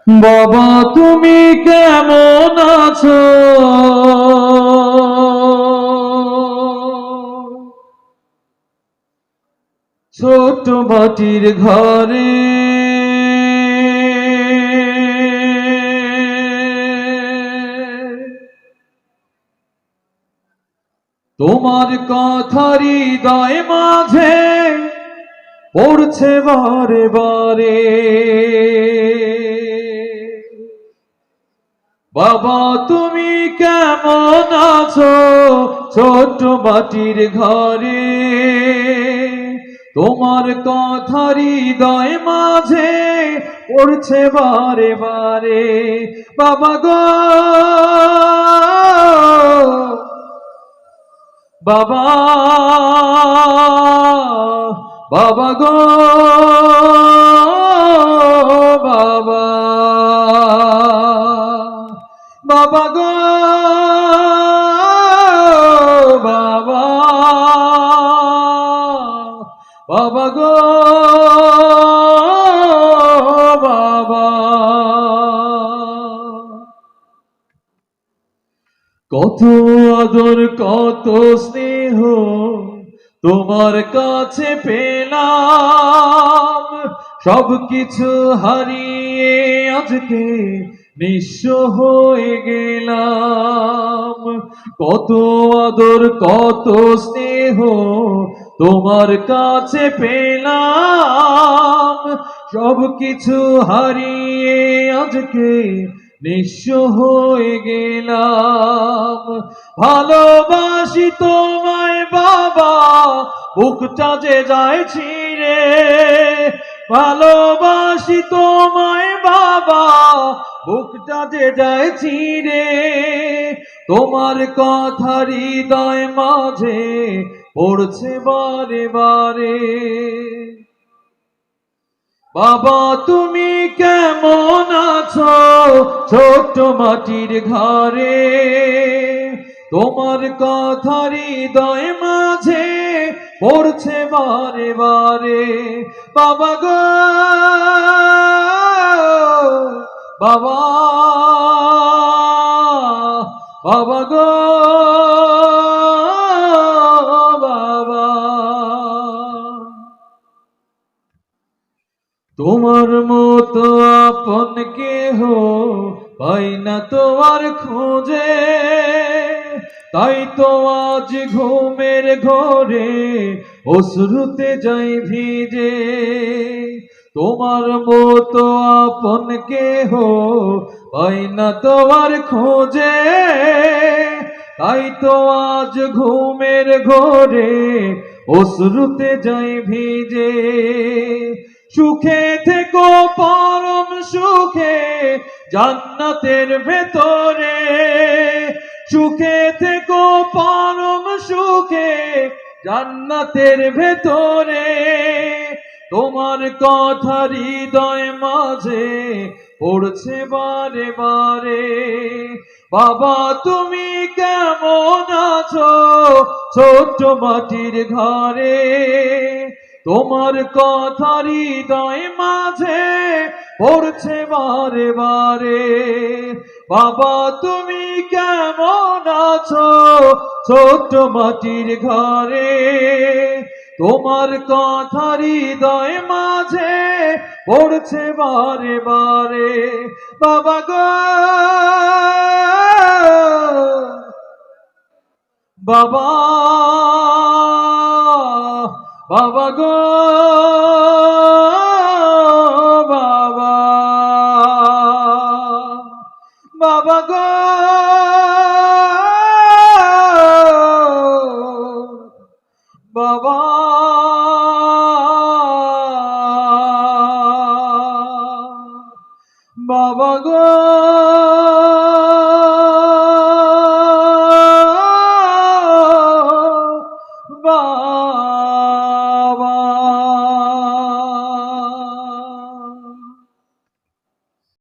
বাবা তুমি কেমন আছো? ছোট মাটির ঘরে তোমার কথা হৃদয় মাঝে পড়ছে বারে বারে। বাবা তুমি কেমন আছো? ছোট মাটির ঘরে তোমার কথা হৃদয় মাঝে পড়ছে বারে বারে। বাবা গো বাবা, বাবা গো বাবা, বাবা গো বাবা, বাবা গো বাবা। কত আদর কত স্নেহ তোমার কাছে পেলাম, সবকিছু হারিয়ে আজকে নিঃস্ব হয়ে গেলাম। কত আদর কত স্নেহ তোমার কাছে পেলাম, সবকিছু হারিয়ে আজকে নিঃস্ব হয়ে গেলাম। ভালোবাসি তোমায় বাবা, বুকটা যে যায় ছিঁড়ে। ভালোবাসি তোমায় বাবা, বুকটা যে যায় ছিঁড়ে। তোমার কথা হৃদয় মাঝে পড়ছে বারে বারে। বাবা তুমি কেমন আছো? ছোট্ট মাটির ঘরে তোমার কথা হৃদয় মাঝে পড়ছে বারে বারে। বাবা গো বাবা, বাবা গো বাবা। তোমার মতো আপন কেহ পাই না তোমার খোঁজে, তাই তো আজ ঘুমের ঘরে অশ্রুতে যাই ভিজে। তোমার মতো আপন কেহ পাই না তোমার খোঁজে, তাই তো আজ ঘুমের ঘরে অশ্রুতে যাই ভিজে। সুখে থেকো পরম সুখে জান্নাতের ভেতরে, সুখে থেকো পরম সুখে জান্নাতের ভেতরে। তোমার কথা হৃদয় মাঝে পড়ছে বারে বারে। বাবা তুমি কেমন আছো? ছোট্ট মাটির ঘরে তোমার কথা হৃদয় মাঝে পড়ছে বারে বারে। বাবা তুমি কেমন আছো? ছোট্ট মাটির ঘরে তোমার কথা হৃদয় মাঝে পড়ছে বারে বারে। বাবা গো বাবা, বাবা গো বাবা, বাবা গো বাবা, বাবা গো